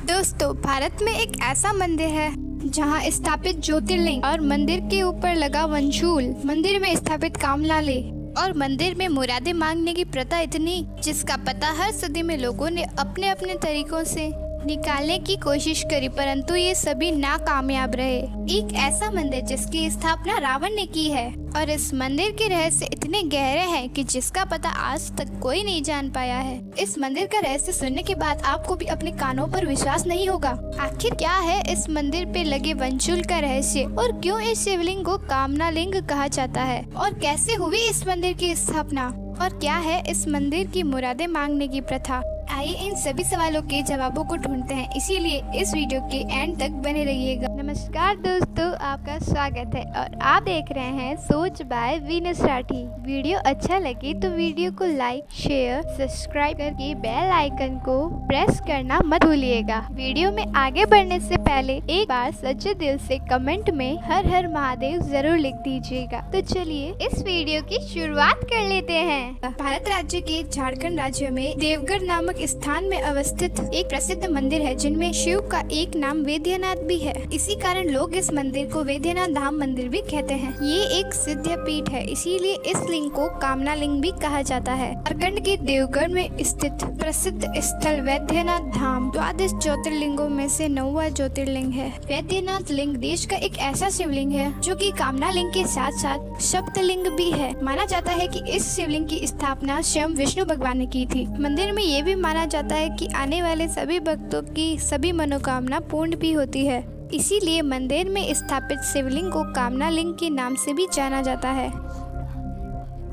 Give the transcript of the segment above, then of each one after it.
दोस्तों, भारत में एक ऐसा मंदिर है जहां स्थापित ज्योतिर्लिंग और मंदिर के ऊपर लगा वंशूल, मंदिर में स्थापित कामलाले और मंदिर में मुरादें मांगने की प्रथा इतनी, जिसका पता हर सदी में लोगों ने अपने अपने तरीकों से निकालने की कोशिश करी, परंतु ये सभी नाकामयाब रहे। एक ऐसा मंदिर जिसकी स्थापना रावण ने की है और इस मंदिर के रहस्य इतने गहरे हैं कि जिसका पता आज तक कोई नहीं जान पाया है। इस मंदिर का रहस्य सुनने के बाद आपको भी अपने कानों पर विश्वास नहीं होगा। आखिर क्या है इस मंदिर पे लगे वंशूल का रहस्य और क्यों इस शिवलिंग को कामना लिंग कहा जाता है और कैसे हुई इस मंदिर की स्थापना और क्या है इस मंदिर की मुरादें मांगने की प्रथा। आइए इन सभी सवालों के जवाबों को ढूंढते हैं, इसीलिए इस वीडियो के एंड तक बने रहिएगा। नमस्कार दोस्तों, आपका स्वागत है और आप देख रहे हैं सोच बाय वीनस राठी। वीडियो अच्छा लगे तो वीडियो को लाइक, शेयर, सब्सक्राइब करके बेल आइकन को प्रेस करना मत भूलिएगा। वीडियो में आगे बढ़ने से पहले एक बार सच्चे दिल से कमेंट में हर हर महादेव जरूर लिख दीजिएगा। तो चलिए इस वीडियो की शुरुआत कर लेते हैं। भारत राज्य के झारखंड राज्य में देवगढ़ नामक स्थान में अवस्थित एक प्रसिद्ध मंदिर है, जिनमें शिव का एक नाम वेद्यनाथ भी है। इसी कारण लोग इस मंदिर को वेद्यनाथ धाम मंदिर भी कहते हैं। ये एक सिद्ध पीठ है, इसीलिए इस लिंग को कामना लिंग भी कहा जाता है। झारखंड के देवगढ़ में स्थित प्रसिद्ध स्थल वैद्यनाथ धाम 12 ज्योतिर्लिंगों में से 9वां ज्योतिर्लिंग है। वैद्यनाथ लिंग देश का एक ऐसा शिवलिंग है जो कि कामना लिंग के साथ साथ सप्तलिंग भी है। माना जाता है कि इस शिवलिंग की स्थापना स्वयं विष्णु भगवान ने की थी। मंदिर में ये भी माना जाता है कि आने वाले सभी भक्तों की सभी मनोकामना पूर्ण भी होती है। इसीलिए मंदिर में स्थापित शिवलिंग को कामना लिंग के नाम से भी जाना जाता है।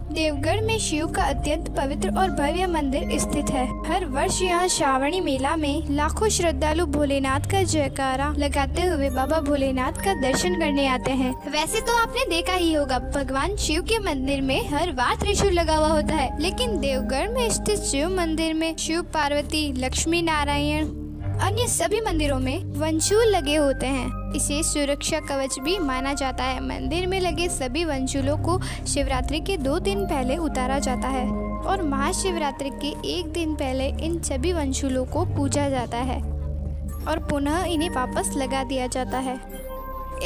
देवगढ़ में शिव का अत्यंत पवित्र और भव्य मंदिर स्थित है। हर वर्ष यहाँ श्रावणी मेला में लाखों श्रद्धालु भोलेनाथ का जयकारा लगाते हुए बाबा भोलेनाथ का दर्शन करने आते हैं। वैसे तो आपने देखा ही होगा, भगवान शिव के मंदिर में हर बार त्रिशूल लगा हुआ होता है, लेकिन देवगढ़ में स्थित शिव मंदिर में शिव, पार्वती, लक्ष्मी नारायण अन्य सभी मंदिरों में वंशूल लगे होते हैं। इसे सुरक्षा कवच भी माना जाता है। मंदिर में लगे सभी वंशूलों को शिवरात्रि के 2 दिन पहले उतारा जाता है और महाशिवरात्रि के 1 दिन पहले इन सभी वंशूलों को पूजा जाता है और पुनः इन्हें वापस लगा दिया जाता है।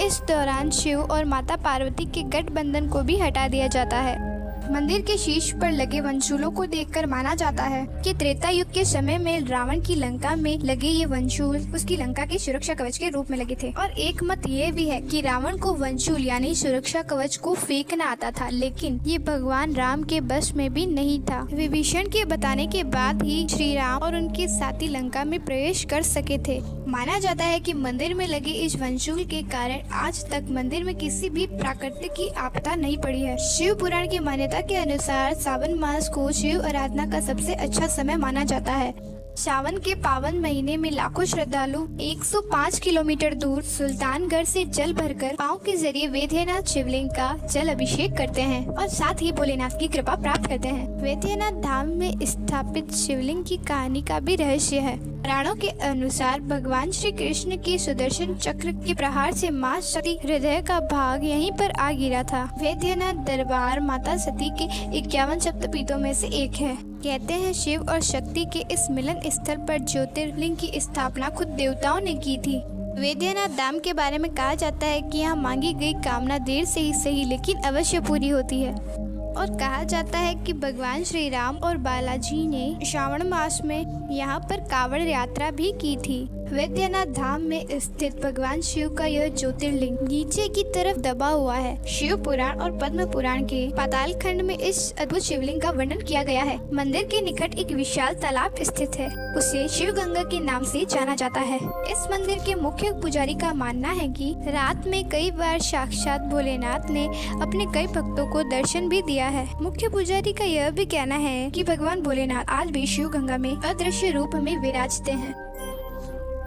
इस दौरान शिव और माता पार्वती के गठबंधन को भी हटा दिया जाता है। मंदिर के शीर्ष पर लगे वंशूलों को देखकर माना जाता है कि त्रेता युग के समय में रावण की लंका में लगे ये वंशूल उसकी लंका के सुरक्षा कवच के रूप में लगे थे। और एक मत ये भी है कि रावण को वंशूल यानी सुरक्षा कवच को फेंकना आता था, लेकिन ये भगवान राम के बस में भी नहीं था। विभीषण के बताने के बाद ही श्री राम और उनके साथी लंका में प्रवेश कर सके थे। माना जाता है कि मंदिर में लगे इस वंशूल के कारण आज तक मंदिर में किसी भी प्राकृतिक की आपदा नहीं पड़ी है। शिव पुराण की मान्यता के अनुसार सावन मास को शिव आराधना का सबसे अच्छा समय माना जाता है। सावन के पावन महीने में लाखों श्रद्धालु 105 किलोमीटर दूर सुल्तानगढ़ से जल भरकर पांव के जरिए वेद्यनाथ शिवलिंग का जल अभिषेक करते हैं और साथ ही भोलेनाथ की कृपा प्राप्त करते हैं। वेद्यनाथ धाम में स्थापित शिवलिंग की कहानी का भी रहस्य है। पुराणों के अनुसार भगवान श्री कृष्ण के सुदर्शन चक्र के प्रहार से मां सती हृदय का भाग यहीं पर आ गिरा था। वेद्यनाथ दरबार माता सती के 51 शक्तिपीठों में से एक है। कहते हैं शिव और शक्ति के इस मिलन स्थल पर ज्योतिर्लिंग की स्थापना खुद देवताओं ने की थी। वेद्यनाथ धाम के बारे में कहा जाता है कि यहाँ मांगी गई कामना देर से ही सही लेकिन अवश्य पूरी होती है। और कहा जाता है कि भगवान श्री राम और बालाजी ने श्रावण मास में यहाँ पर कावड़ यात्रा भी की थी। वैद्यनाथ धाम में स्थित भगवान शिव का यह ज्योतिर्लिंग नीचे की तरफ दबा हुआ है। शिव पुराण और पद्म पुराण के पाताल खंड में इस अद्भुत शिवलिंग का वर्णन किया गया है। मंदिर के निकट एक विशाल तालाब स्थित है, उसे शिव गंगा के नाम से जाना जाता है। इस मंदिर के मुख्य पुजारी का मानना है कि रात में कई बार साक्षात भोलेनाथ ने अपने कई भक्तों को दर्शन भी दिया है। मुख्य पुजारी का यह भी कहना है कि भगवान भोलेनाथ आज भी शिव गंगा में अदृश्य रूप में विराजते हैं।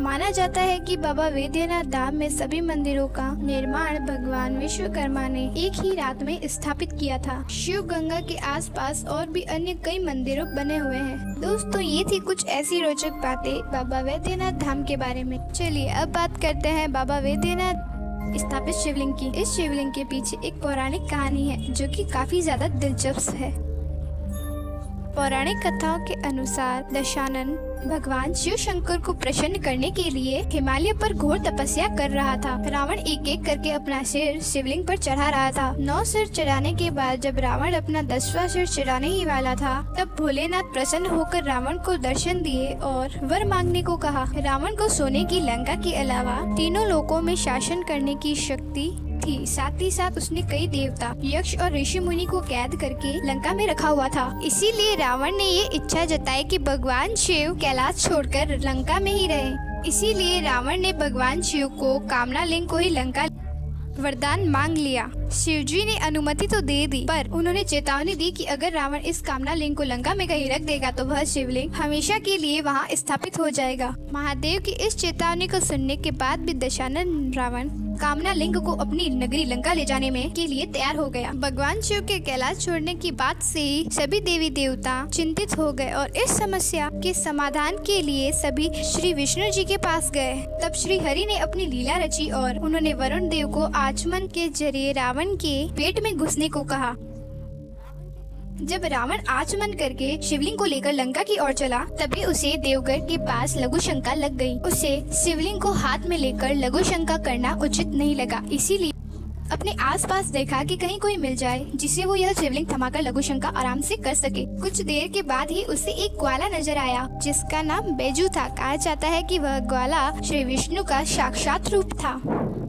माना जाता है कि बाबा वेद्यनाथ धाम में सभी मंदिरों का निर्माण भगवान विश्वकर्मा ने एक ही रात में स्थापित किया था। शिव गंगा के आसपास और भी अन्य कई मंदिरों बने हुए हैं। दोस्तों, ये थी कुछ ऐसी रोचक बातें बाबा वेद्यनाथ धाम के बारे में। चलिए अब बात करते हैं बाबा वेद्यनाथ स्थापित शिवलिंग की। इस शिवलिंग के पीछे एक पौराणिक कहानी है जो कि काफी ज्यादा दिलचस्प है। पौराणिक कथाओं के अनुसार दशानन भगवान शिव शंकर को प्रसन्न करने के लिए हिमालय पर घोर तपस्या कर रहा था। रावण एक एक करके अपना सिर शिवलिंग पर चढ़ा रहा था। 9 सिर चढ़ाने के बाद जब रावण अपना 10वां सिर चढ़ाने ही वाला था, तब भोलेनाथ प्रसन्न होकर रावण को दर्शन दिए और वर मांगने को कहा। रावण को सोने की लंका के अलावा तीनों लोकों में शासन करने की शक्ति थी। साथ ही साथ उसने कई देवता, यक्ष और ऋषि मुनि को कैद करके लंका में रखा हुआ था। इसीलिए रावण ने ये इच्छा जताई कि भगवान शिव कैलाश छोड़कर लंका में ही रहे। इसीलिए रावण ने भगवान शिव को कामना लिंग को ही लंका वरदान मांग लिया। शिवजी ने अनुमति तो दे दी, पर उन्होंने चेतावनी दी कि अगर रावण इस कामना लिंग को लंका में कहीं रख देगा तो वह शिवलिंग हमेशा के लिए वहां स्थापित हो जाएगा। महादेव की इस चेतावनी को सुनने के बाद भी दशानन रावण कामना लिंग को अपनी नगरी लंका ले जाने में के लिए तैयार हो गया। भगवान शिव के कैलाश छोड़ने की बात से सभी देवी देवता चिंतित हो गए और इस समस्या के समाधान के लिए सभी श्री विष्णु जी के पास गए। तब श्री हरि ने अपनी लीला रची और उन्होंने वरुण देव को आचमन के जरिए रावण के पेट में घुसने को कहा। जब रावण आचमन करके शिवलिंग को लेकर लंका की ओर चला, तभी उसे देवगढ़ के पास लघु शंका लग गई। उसे शिवलिंग को हाथ में लेकर लघु शंका करना उचित नहीं लगा। इसीलिए अपने आसपास देखा कि कहीं कोई मिल जाए जिसे वो यह शिवलिंग थमाकर लघु शंका आराम से कर सके। कुछ देर के बाद ही उसे एक ग्वाला नजर आया जिसका नाम बैजू था। कहा जाता है कि वह ग्वाला श्री विष्णु का साक्षात रूप था।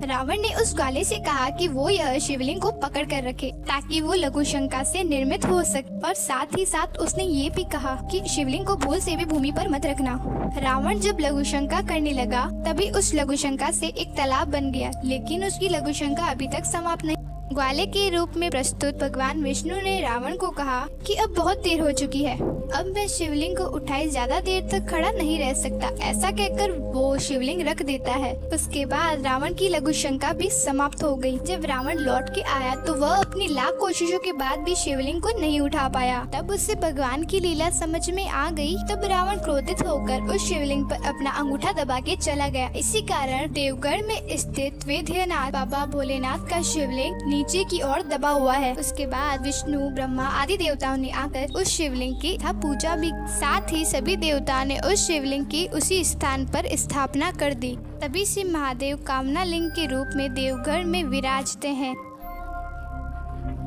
रावण ने उस ग्वाले से कहा कि वो यह शिवलिंग को पकड़ कर रखे ताकि वो लघु शंका से निर्मित हो सके, और साथ ही साथ उसने ये भी कहा कि शिवलिंग को भूल से भी भूमि पर मत रखना। रावण जब लघु शंका करने लगा, तभी उस लघु शंका से एक तालाब बन गया, लेकिन उसकी लघु शंका अभी तक समाप्त नहीं। ग्वाले के रूप में प्रस्तुत भगवान विष्णु ने रावण को कहा कि अब बहुत देर हो चुकी है, अब मैं शिवलिंग को उठाए ज्यादा देर तक खड़ा नहीं रह सकता। ऐसा कहकर वो शिवलिंग रख देता है। उसके बाद रावण की लघु शंका भी समाप्त हो गई। जब रावण लौट के आया तो वह अपनी लाख कोशिशों के बाद भी शिवलिंग को नहीं उठा पाया। तब उसे भगवान की लीला समझ में आ गई। तब रावण क्रोधित होकर उस शिवलिंग पर अपना अंगूठा दबा के चला गया। इसी कारण देवगढ़ में स्थित वैद्यनाथ बाबा भोलेनाथ का शिवलिंग नीचे की ओर दबा हुआ है। उसके बाद विष्णु, ब्रह्मा आदि देवताओं ने आकर उस शिवलिंग की पूजा भी, साथ ही सभी देवताओं ने उस शिवलिंग की उसी स्थान पर स्थापना कर दी। तभी से महादेव कामना लिंग के रूप में देवगढ़ में विराजते हैं।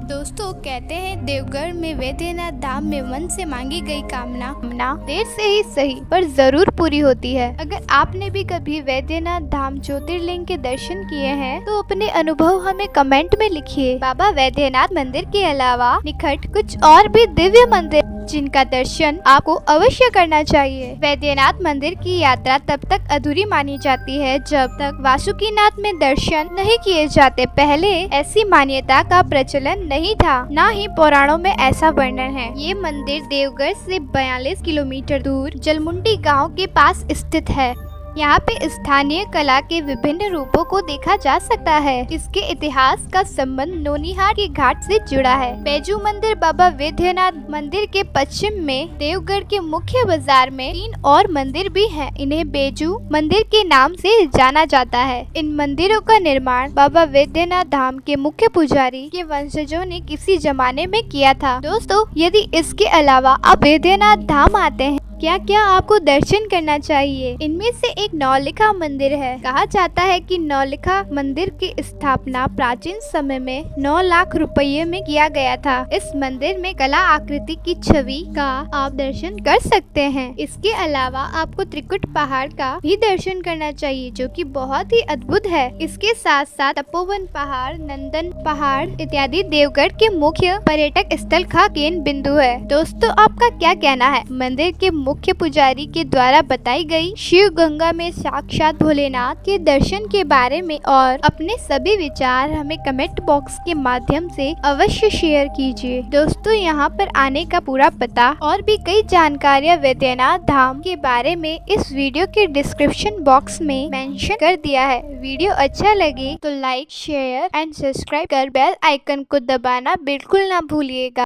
दोस्तों, कहते हैं देवगढ़ में वैद्यनाथ धाम में मन से मांगी गई कामना देर से ही सही पर जरूर पूरी होती है। अगर आपने भी कभी वैद्यनाथ धाम ज्योतिर्लिंग के दर्शन किए हैं तो अपने अनुभव हमें कमेंट में लिखिए। बाबा वैद्यनाथ मंदिर के अलावा निकट कुछ और भी दिव्य मंदिर जिनका दर्शन आपको अवश्य करना चाहिए। वैद्यनाथ मंदिर की यात्रा तब तक अधूरी मानी जाती है जब तक वासुकीनाथ में दर्शन नहीं किए जाते। पहले ऐसी मान्यता का प्रचलन नहीं था, न ही पुराणों में ऐसा वर्णन है। ये मंदिर देवगढ़ से 42 किलोमीटर दूर जलमुंडी गांव के पास स्थित है। यहाँ पे स्थानीय कला के विभिन्न रूपों को देखा जा सकता है। इसके इतिहास का संबंध नोनिहार के घाट से जुड़ा है। बैजू मंदिर बाबा वैद्यनाथ मंदिर के पश्चिम में देवगढ़ के मुख्य बाजार में 3 और मंदिर भी हैं। इन्हें बैजू मंदिर के नाम से जाना जाता है। इन मंदिरों का निर्माण बाबा वैद्यनाथ धाम के मुख्य पुजारी के वंशजों ने किसी जमाने में किया था। दोस्तों, यदि इसके अलावा आप वैद्यनाथ धाम आते हैं, क्या क्या आपको दर्शन करना चाहिए? इनमें से एक नौलिखा मंदिर है। कहा जाता है कि नौलिखा मंदिर की स्थापना प्राचीन समय में 9 लाख रुपये में किया गया था। इस मंदिर में कला आकृति की छवि का आप दर्शन कर सकते हैं। इसके अलावा आपको त्रिकुट पहाड़ का भी दर्शन करना चाहिए, जो कि बहुत ही अद्भुत है। इसके साथ साथ तपोवन पहाड़, नंदन पहाड़ इत्यादि देवगढ़ के मुख्य पर्यटक स्थल का केंद्र बिंदु है। दोस्तों, आपका क्या कहना है मंदिर के मुख्य पुजारी के द्वारा बताई गई शिव गंगा में साक्षात भोलेनाथ के दर्शन के बारे में? और अपने सभी विचार हमें कमेंट बॉक्स के माध्यम से अवश्य शेयर कीजिए। दोस्तों, यहाँ पर आने का पूरा पता और भी कई जानकारियाँ वैद्यनाथ धाम के बारे में इस वीडियो के डिस्क्रिप्शन बॉक्स में मेंशन कर दिया है। वीडियो अच्छा लगे तो लाइक, शेयर एंड सब्सक्राइब कर बेल आइकन को दबाना बिल्कुल ना भूलिएगा।